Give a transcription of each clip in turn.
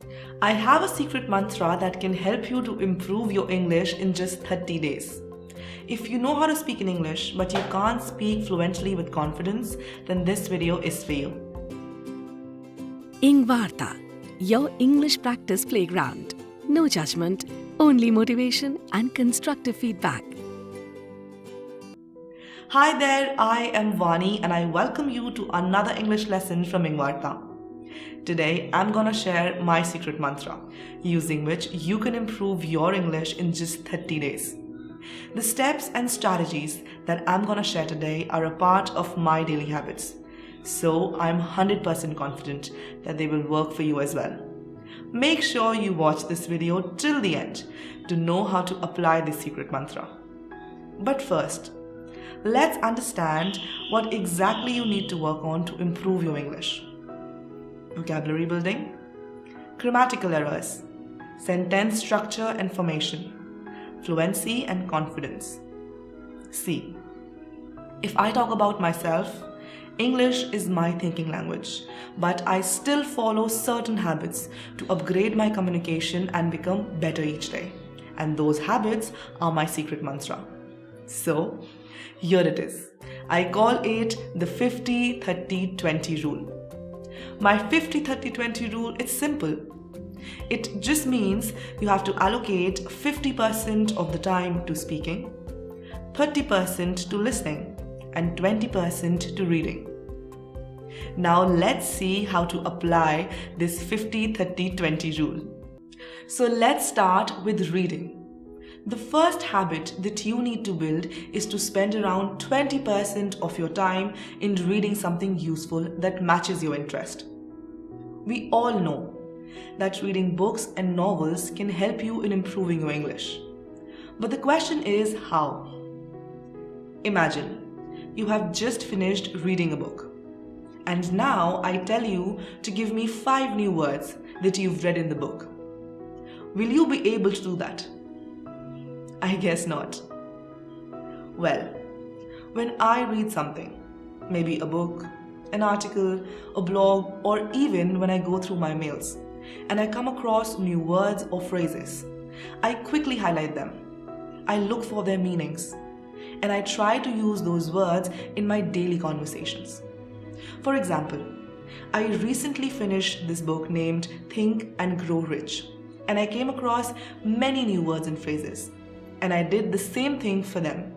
I have a secret mantra that can help you to improve your English in just 30 days. If you know how to speak in English but you can't speak fluently with confidence, then this video is for you. EngVarta, your English practice playground. No judgment, only motivation and constructive feedback. Hi there, I am Vani and I welcome you to another English lesson from EngVarta. Today, I'm gonna share my secret mantra, using which you can improve your English in just 30 days. The steps and strategies that I'm gonna share today are a part of my daily habits. So I'm 100% confident that they will work for you as well. Make sure you watch this video till the end to know how to apply this secret mantra. But first, let's understand what exactly you need to work on to improve your English. Vocabulary building, grammatical errors, sentence structure and formation, fluency and confidence. See, if I talk about myself, English is my thinking language, but I still follow certain habits to upgrade my communication and become better each day. And those habits are my secret mantra. So, here it is. I call it the 50-30-20 rule. My 50-30-20 rule is simple. It just means you have to allocate 50% of the time to speaking, 30% to listening, and 20% to reading. Now let's see how to apply this 50-30-20 rule. So let's start with reading. The first habit that you need to build is to spend around 20% of your time in reading something useful that matches your interest. We all know that reading books and novels can help you in improving your English. But the question is how? Imagine you have just finished reading a book, and now I tell you to give me 5 new words that you've read in the book. Will you be able to do that? I guess not. Well, when I read something, maybe a book, an article, a blog, or even when I go through my mails, and I come across new words or phrases, I quickly highlight them. I look for their meanings, and I try to use those words in my daily conversations. For example, I recently finished this book named Think and Grow Rich, and I came across many new words and phrases, and I did the same thing for them.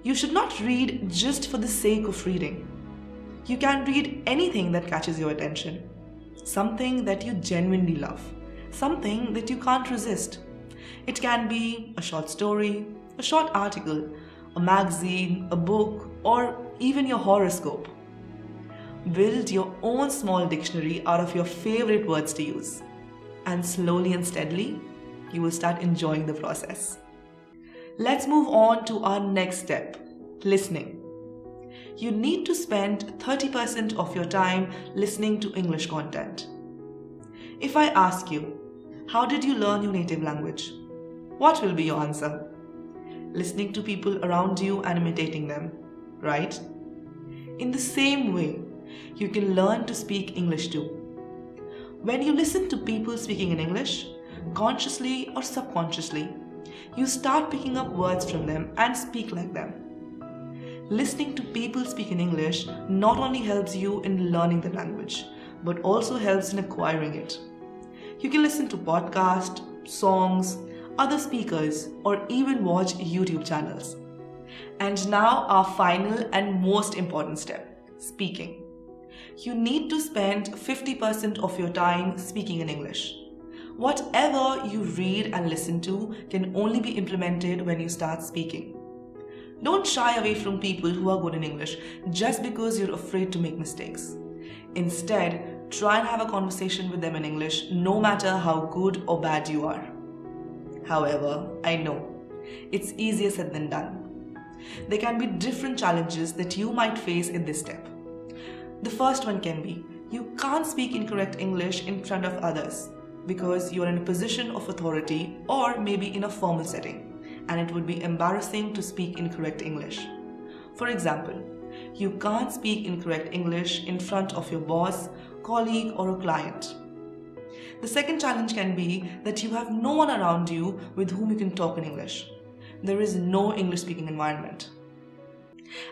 You should not read just for the sake of reading. You can read anything that catches your attention, something that you genuinely love, something that you can't resist. It can be a short story, a short article, a magazine, a book, or even your horoscope. Build your own small dictionary out of your favorite words to use, and slowly and steadily, you will start enjoying the process. Let's move on to our next step, listening. You need to spend 30% of your time listening to English content. If I ask you, how did you learn your native language? What will be your answer? Listening to people around you and imitating them, right? In the same way, you can learn to speak English too. When you listen to people speaking in English, consciously or subconsciously, you start picking up words from them and speak like them. Listening to people speak in English not only helps you in learning the language, but also helps in acquiring it. You can listen to podcasts, songs, other speakers, or even watch YouTube channels. And now our final and most important step, speaking. You need to spend 50% of your time speaking in English. Whatever you read and listen to can only be implemented when you start speaking. Don't shy away from people who are good in English just because you're afraid to make mistakes. Instead, try and have a conversation with them in English no matter how good or bad you are. However, I know, it's easier said than done. There can be different challenges that you might face in this step. The first one can be, you can't speak incorrect English in front of others because you're in a position of authority or maybe in a formal setting, and it would be embarrassing to speak incorrect English. For example, you can't speak incorrect English in front of your boss, colleague, or a client. The second challenge can be that you have no one around you with whom you can talk in English. There is no English speaking environment.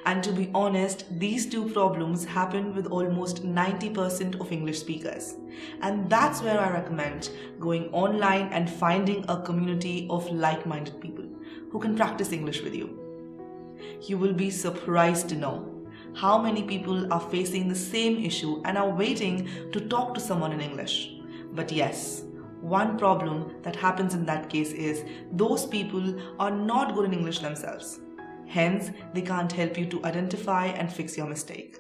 And to be honest, these two problems happen with almost 90% of English speakers. And that's where I recommend going online and finding a community of like-minded people who can practice English with you. You will be surprised to know how many people are facing the same issue and are waiting to talk to someone in English. But yes, one problem that happens in that case is those people are not good in English themselves. Hence, they can't help you to identify and fix your mistake.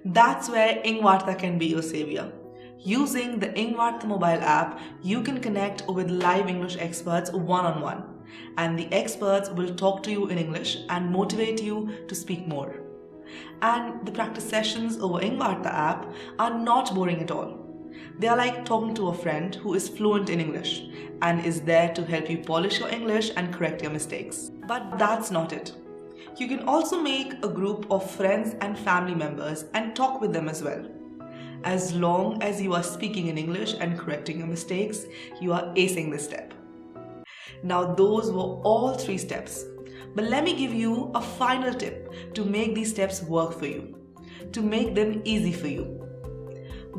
That's where EngVarta can be your savior. Using the EngVarta mobile app, you can connect with live English experts one-on-one, and the experts will talk to you in English and motivate you to speak more. And the practice sessions over EngVarta app are not boring at all. They are like talking to a friend who is fluent in English and is there to help you polish your English and correct your mistakes. But that's not it. You can also make a group of friends and family members and talk with them as well. As long as you are speaking in English and correcting your mistakes, you are acing this step. Now those were all 3 steps. But let me give you a final tip to make these steps work for you, to make them easy for you.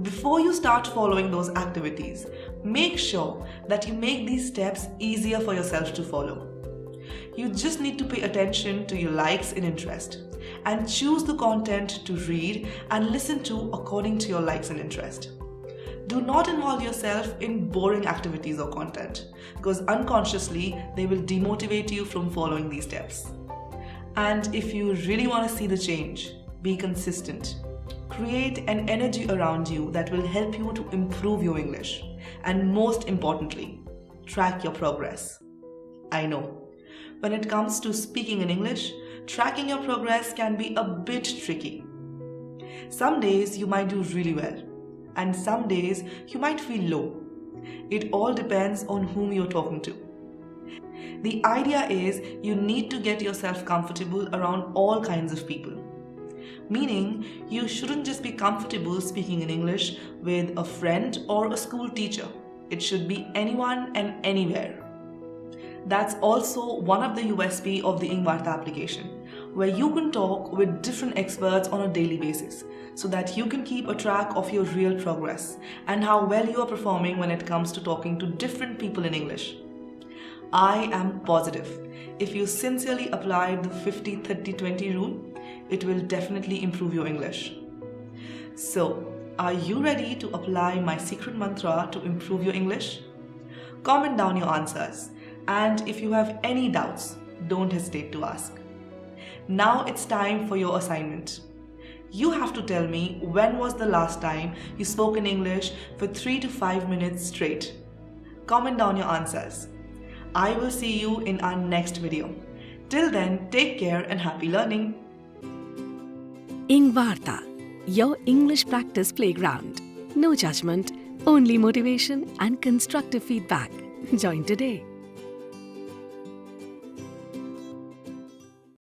Before you start following those activities, make sure that you make these steps easier for yourself to follow. You just need to pay attention to your likes and interest and choose the content to read and listen to according to your likes and interest. Do not involve yourself in boring activities or content because unconsciously they will demotivate you from following these steps. And if you really want to see the change, be consistent. Create an energy around you that will help you to improve your English. And most importantly, track your progress. I know, when it comes to speaking in English, tracking your progress can be a bit tricky. Some days you might do really well, and some days you might feel low. It all depends on whom you're talking to. The idea is you need to get yourself comfortable around all kinds of people. Meaning, you shouldn't just be comfortable speaking in English with a friend or a school teacher. It should be anyone and anywhere. That's also one of the USP of the EngVarta application, where you can talk with different experts on a daily basis so that you can keep a track of your real progress and how well you are performing when it comes to talking to different people in English. I am positive if you sincerely applied the 50-30-20 rule, it will definitely improve your English. So, are you ready to apply my secret mantra to improve your English? Comment down your answers, and if you have any doubts, don't hesitate to ask. Now it's time for your assignment. You have to tell me when was the last time you spoke in English for 3 to 5 minutes straight. Comment down your answers. I will see you in our next video. Till then, take care and happy learning. EngVarta, your English practice playground. No judgment, only motivation and constructive feedback. Join today.